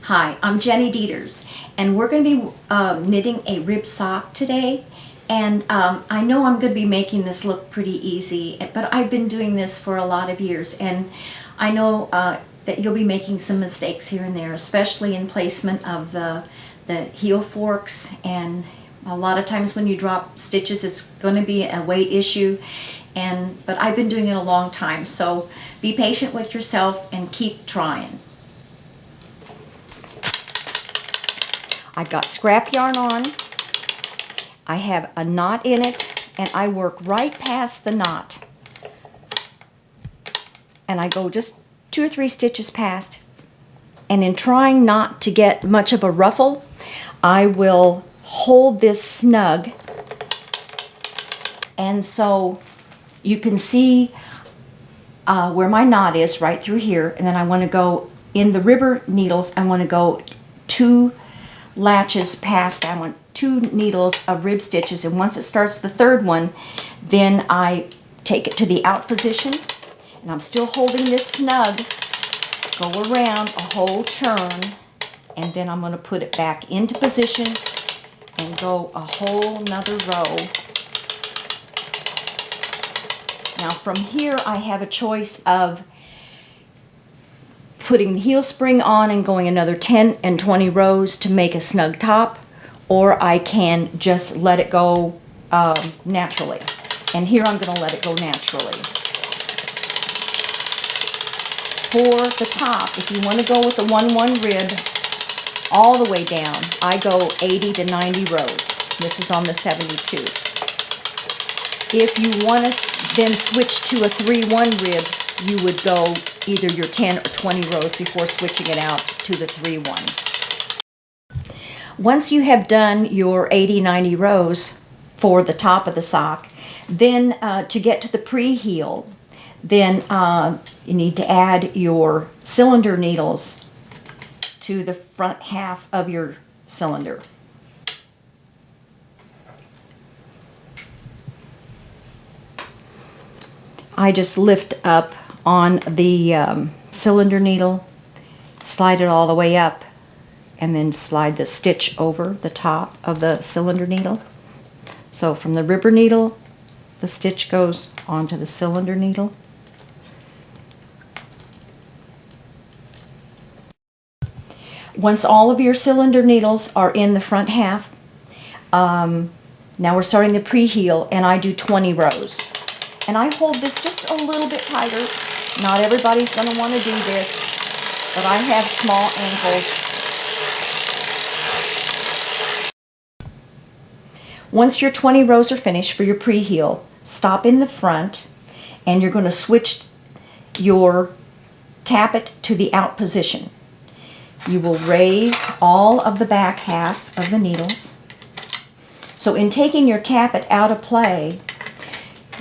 Hi, I'm Jenny Deters, and we're going to be knitting a rib sock today. And I know I'm going to be making this look pretty easy, but I've been doing this for a lot of years, and I know that you'll be making some mistakes here and there, especially in placement of the heel forks. And a lot of times when you drop stitches, it's going to be a weight issue. But I've been doing it a long time, so be patient with yourself and keep trying. I've got scrap yarn on, I have a knot in it, and I work right past the knot. And I go just 2 or 3 stitches past. And in trying not to get much of a ruffle, I will hold this snug. And so you can see where my knot is right through here. And then I want to go in the ribber needles, I want to go 2 latches past that. I want 2 needles of rib stitches, and once it starts the 3rd one, then I take it to the out position, and I'm still holding this snug, go around a whole turn, and then I'm going to put it back into position and go a whole nother row. Now from here I have a choice of putting the heel spring on and going another 10 and 20 rows to make a snug top, or I can just let it go naturally. And here I'm going to let it go naturally. For the top, if you want to go with the 1-1 rib all the way down, I go 80 to 90 rows. This is on the 72. If you want to then switch to a 3-1 rib, you would go either your 10 or 20 rows before switching it out to the 3-1. Once you have done your 80-90 rows for the top of the sock, then to get to the pre-heel, then you need to add your cylinder needles to the front half of your cylinder. I just lift up on the cylinder needle, slide it all the way up, and then slide the stitch over the top of the cylinder needle. So from the ribber needle, the stitch goes onto the cylinder needle. Once all of your cylinder needles are in the front half, now we're starting the pre-heel, and I do 20 rows. And I hold this just a little bit tighter. Not everybody's going to want to do this, but I have small ankles. Once your 20 rows are finished for your pre-heel, stop in the front, and you're going to switch your tappet to the out position. You will raise all of the back half of the needles. So in taking your tappet out of play,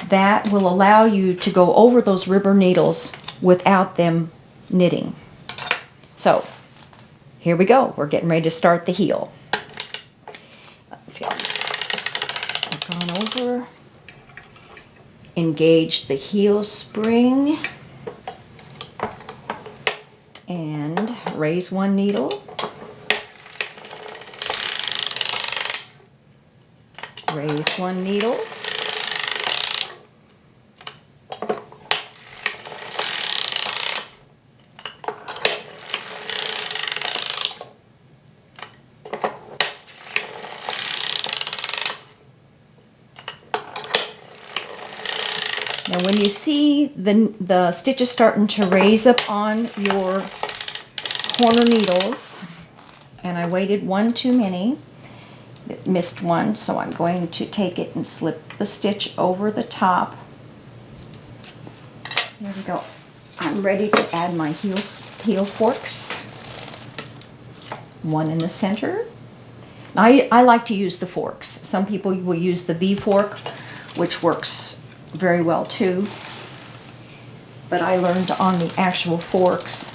that will allow you to go over those ribber needles without them knitting. So here we go. We're getting ready to start the heel. Let's go. I've gone over, engage the heel spring, and raise 1 needle, raise 1 needle, now when you see the stitches starting to raise up on your corner needles, and I waited 1 too many, missed 1, so I'm going to take it and slip the stitch over the top. There we go. I'm ready to add my heel forks. 1 in the center. I like to use the forks. Some people will use the V fork, which works very well too, but I learned on the actual forks.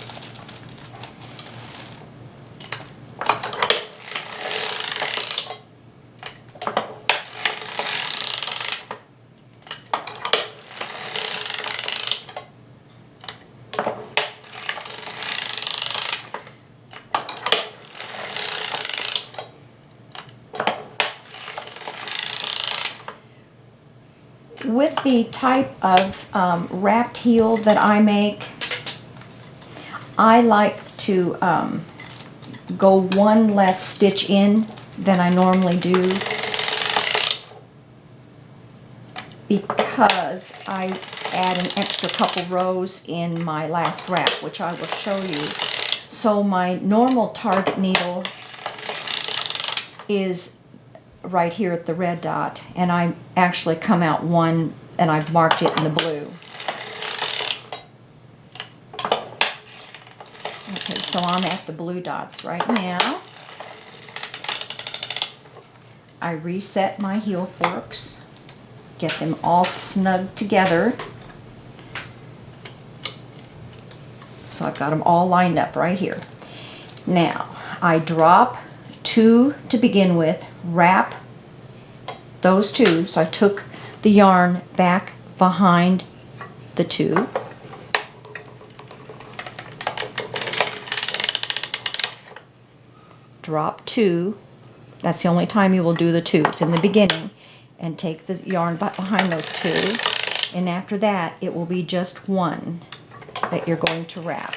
With the type of wrapped heel that I make, I like to go one less stitch in than I normally do, because I add an extra couple rows in my last wrap, which I will show you. So my normal target needle is right here at the red dot, and I actually come out one and I've marked it in the blue. Okay, so I'm at the blue dots right now. I reset my heel forks, get them all snug together. So I've got them all lined up right here. Now, I drop 2 to begin with, wrap those 2. So I took the yarn back behind the 2. Drop 2. That's the only time you will do the 2s, in the beginning, and take the yarn behind those 2. And after that, it will be just 1 that you're going to wrap.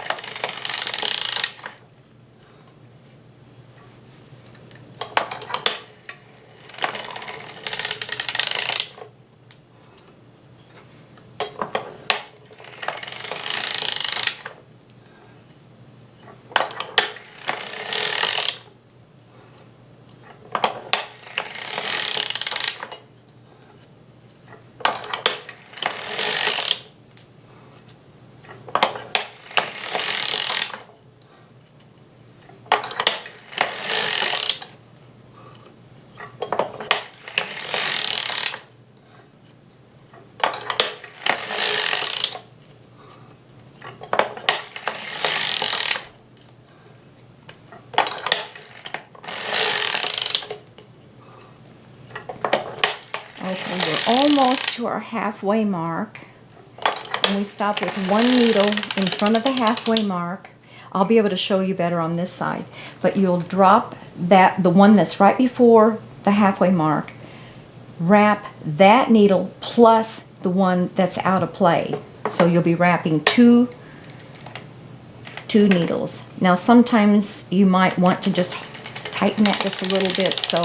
Okay, we're almost to our halfway mark, and we stop with 1 needle in front of the halfway mark. I'll be able to show you better on this side, but you'll drop the one that's right before the halfway mark, wrap that needle plus the one that's out of play. So you'll be wrapping two needles. Now sometimes you might want to just tighten that just a little bit so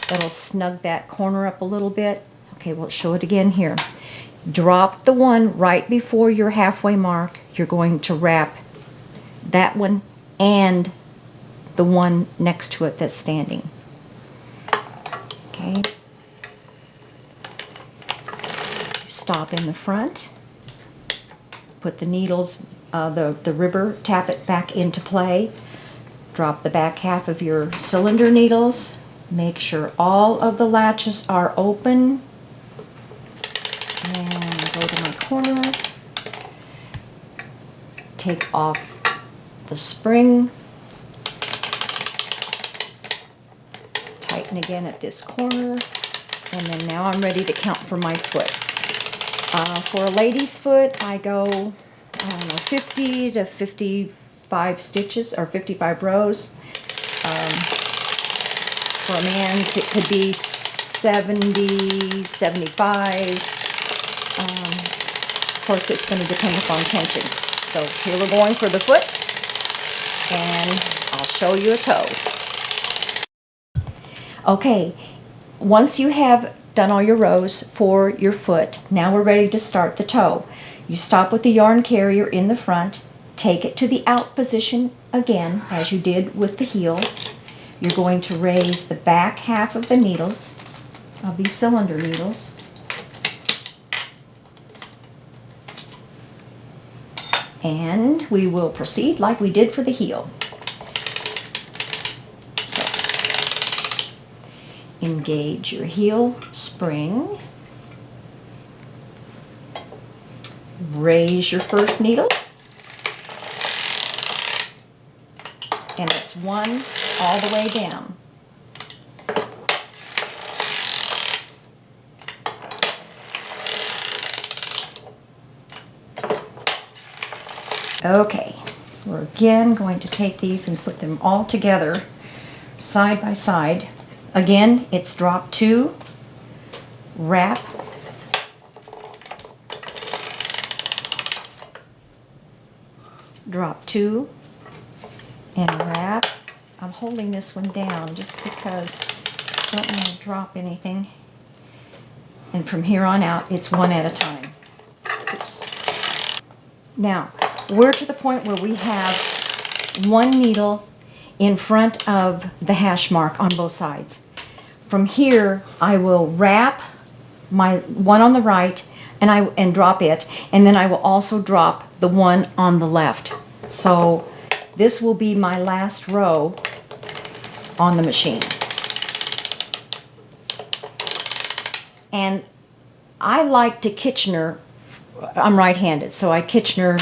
that'll snug that corner up a little bit. Okay, we'll show it again here. Drop the one right before your halfway mark. You're going to wrap that one and the one next to it that's standing. Okay. Stop in the front. Put the needles, the ribber, tap it back into play. Drop the back half of your cylinder needles. Make sure all of the latches are open. And go to my corner. Take off the spring. Tighten again at this corner. And then now I'm ready to count for my foot. For a lady's foot, I go, I don't know, 50 to 55 stitches, or 55 rows. For a man's, it could be 70, 75. Of course, it's going to depend upon tension. So here we're going for the foot, and I'll show you a toe. Okay, once you have done all your rows for your foot, now we're ready to start the toe. You stop with the yarn carrier in the front, take it to the out position again, as you did with the heel. You're going to raise the back half of the needles, of these cylinder needles. And we will proceed like we did for the heel. So, engage your heel spring. Raise your first needle. And it's 1 all the way down. Okay, we're again going to take these and put them all together side by side. Again, it's drop 2, wrap drop 2, and wrap. I'm holding this one down just because I don't want to drop anything. And from here on out, it's 1 at a time. Oops. Now, we're to the point where we have 1 needle in front of the hash mark on both sides. From here, I will wrap my one on the right and drop it, and then I will also drop the one on the left. So this will be my last row on the machine. And I like to Kitchener. I'm right-handed, so I Kitchener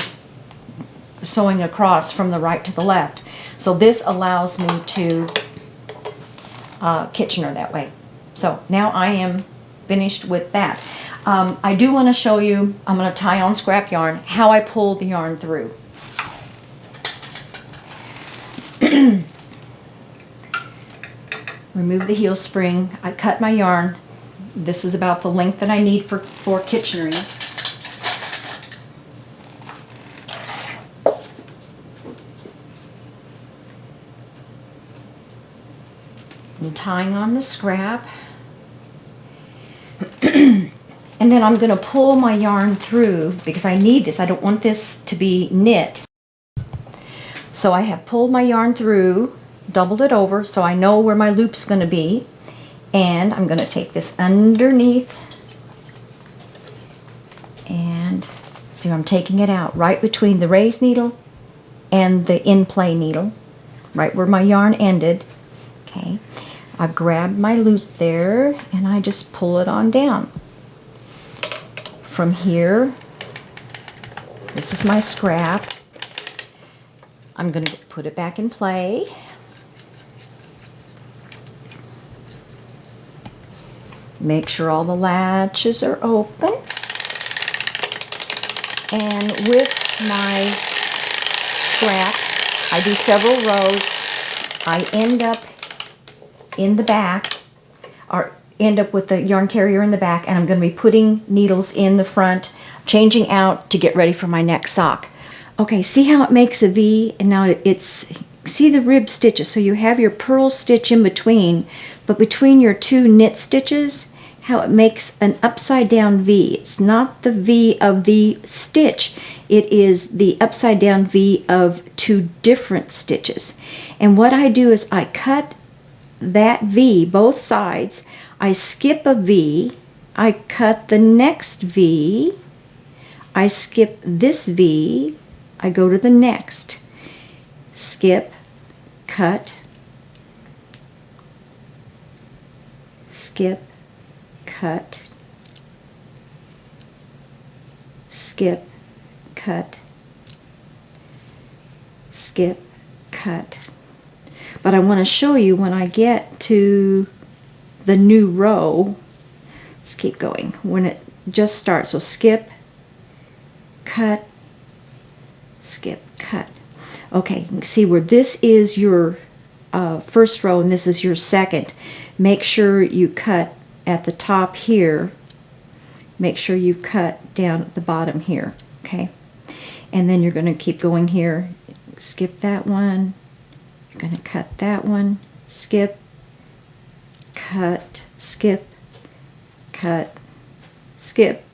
sewing across from the right to the left. So this allows me to Kitchener that way. So now I am finished with that. I do want to show you, I'm going to tie on scrap yarn, how I pulled the yarn through. Remove the heel spring. I cut my yarn. This is about the length that I need for Kitchenering. I'm tying on the scrap. And then I'm going to pull my yarn through because I need this. I don't want this to be knit. So I have pulled my yarn through, doubled it over so I know where my loop's going to be. And I'm going to take this underneath and see, I'm taking it out right between the raised needle and the in-play needle, right where my yarn ended. Okay, I've grabbed my loop there and I just pull it on down. From here, this is my scrap. I'm going to put it back in play. Make sure all the latches are open. And with my scrap, I do several rows. I end up in the back, or end up with the yarn carrier in the back, and I'm going to be putting needles in the front, changing out to get ready for my next sock. Okay, see how it makes a V? And now see the rib stitches. So you have your purl stitch in between, but between your 2 knit stitches, how it makes an upside down V. It's not the V of the stitch. It is the upside down V of 2 different stitches. And what I do is I cut that V, both sides. I skip a V. I cut the next V. I skip this V. I go to the next. Skip, cut, skip, cut, skip, cut, skip, cut. But I want to show you when I get to the new row, let's keep going, when it just starts. So skip, cut, skip, cut. Okay, you can see where this is your first row and this is your second. Make sure you cut at the top here. Make sure you cut down at the bottom here, okay? And then you're going to keep going here. Skip that one. You're going to cut that one. Skip, cut, skip, cut, skip,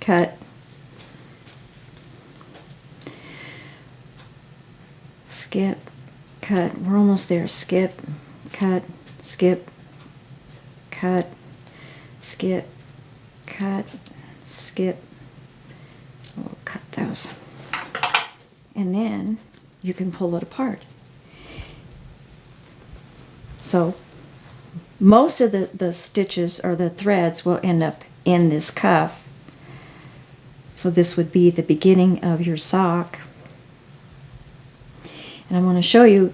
cut. Skip, cut. We're almost there. Skip, cut, skip, cut, skip, cut, skip. We'll cut those. And then you can pull it apart. So most of the stitches or the threads will end up in this cuff. So this would be the beginning of your sock. And I want to show you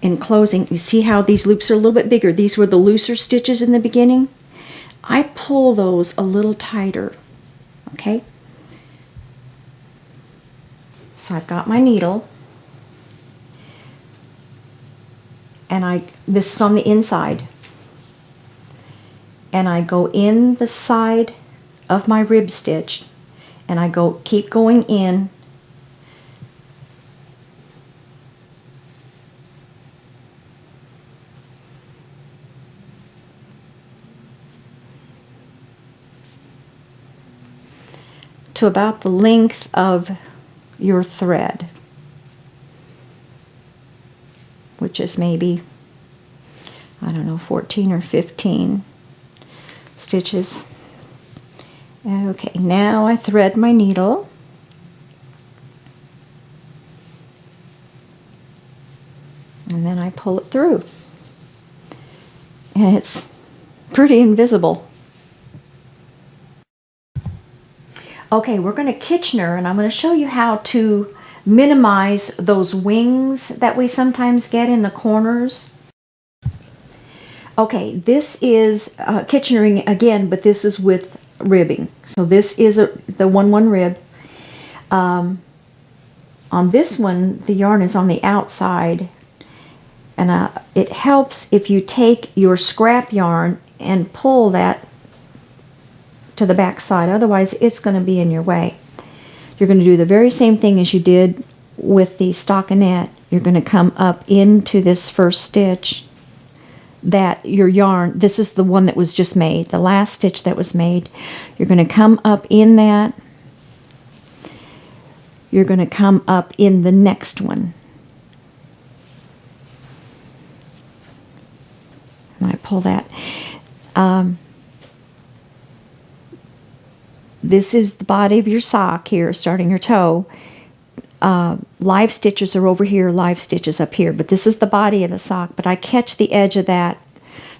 in closing, you see how these loops are a little bit bigger. These were the looser stitches in the beginning. I pull those a little tighter, okay? So I've got my needle, and this is on the inside, and I go in the side of my rib stitch, and I keep going in to about the length of your thread, which is maybe, I don't know, 14 or 15 stitches. Okay, now I thread my needle. And then I pull it through. And it's pretty invisible. Okay, we're going to Kitchener, and I'm going to show you how to minimize those wings that we sometimes get in the corners. Okay, this is Kitchenering again, but this is with ribbing. So this is the 1/1 rib. On this one, the yarn is on the outside, and it helps if you take your scrap yarn and pull that to the back side. Otherwise, it's going to be in your way. You're going to do the very same thing as you did with the stockinette. You're going to come up into this first stitch that your yarn, this is the one that was just made, the last stitch that was made. You're going to come up in that. You're going to come up in the next one. And I pull that. This is the body of your sock here, starting your toe. Live stitches are over here, live stitches up here, but this is the body of the sock. But I catch the edge of that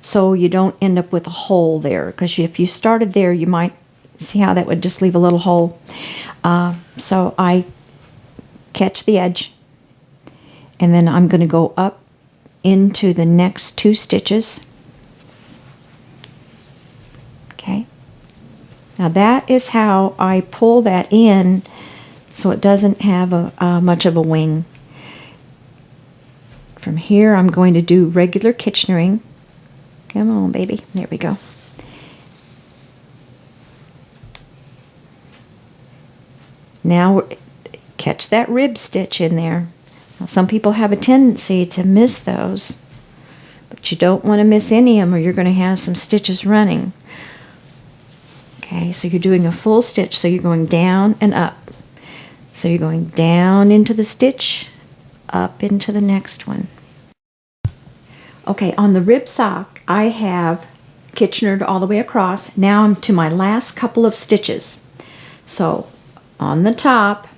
so you don't end up with a hole there, because if you started there, you might see how that would just leave a little hole. So I catch the edge, and then I'm going to go up into the next 2 stitches. Okay. Now that is how I pull that in so it doesn't have much of a wing. From here I'm going to do regular Kitchenering. Come on, baby. There we go. Now catch that rib stitch in there. Now, some people have a tendency to miss those, but you don't want to miss any of them or you're going to have some stitches running. Okay, so you're doing a full stitch, so you're going down and up. So you're going down into the stitch, up into the next one. Okay, on the rib sock, I have Kitchenered all the way across. Now I'm to my last couple of stitches. So on the top,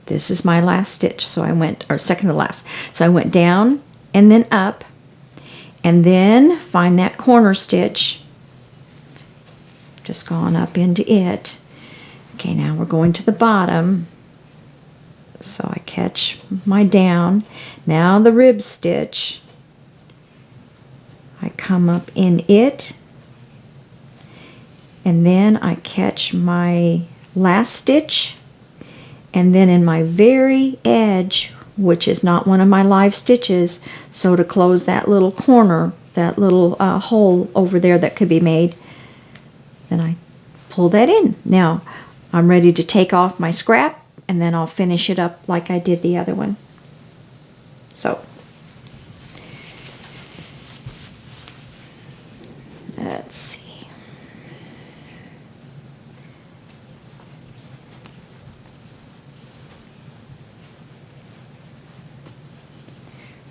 this is my last stitch, so I went, or second to last. So I went down and then up, and then find that corner stitch. Just gone up into it. Okay, now we're going to the bottom. So I catch my down. Now the rib stitch. I come up in it. And then I catch my last stitch. And then in my very edge, which is not one of my live stitches, so to close that little corner, that little hole over there that could be made, then I pull that in. Now I'm ready to take off my scrap, and then I'll finish it up like I did the other one. So let's see.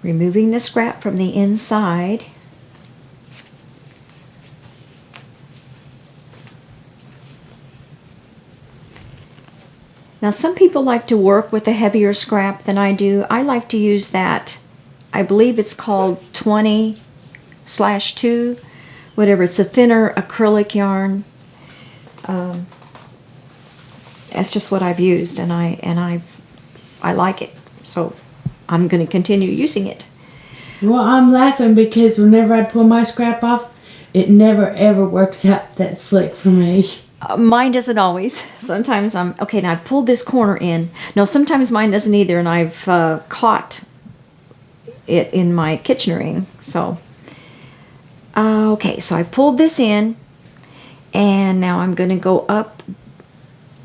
Removing the scrap from the inside. Now some people like to work with a heavier scrap than I do. I like to use that, I believe it's called 20/2, whatever. It's a thinner acrylic yarn. That's just what I've used, and I like it. So I'm going to continue using it. Well, I'm laughing because whenever I pull my scrap off, it never ever works out that slick for me. Mine doesn't always. Sometimes I'm, okay, now I pulled this corner in. No, sometimes mine doesn't either, and I've caught it in my Kitchenering. So, okay, so I pulled this in, and now I'm going to go up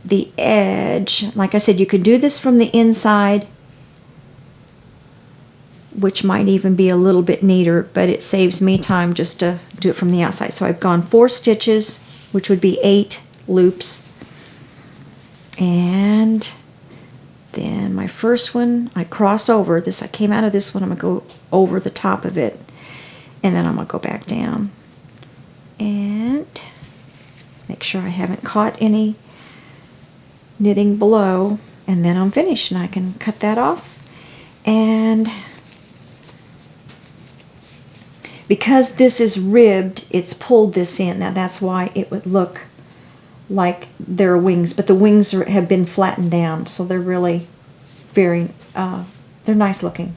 the edge. Like I said, you could do this from the inside, which might even be a little bit neater, but it saves me time just to do it from the outside. So I've gone 4 stitches, which would be 8 loops. And then my first one, I cross over this. I came out of this one. I'm going to go over the top of it, and then I'm going to go back down and make sure I haven't caught any knitting below, and then I'm finished, and I can cut that off. And because this is ribbed, it's pulled this in. Now that's why it would look like there are wings, but the wings have been flattened down, so they're really very, they're nice looking.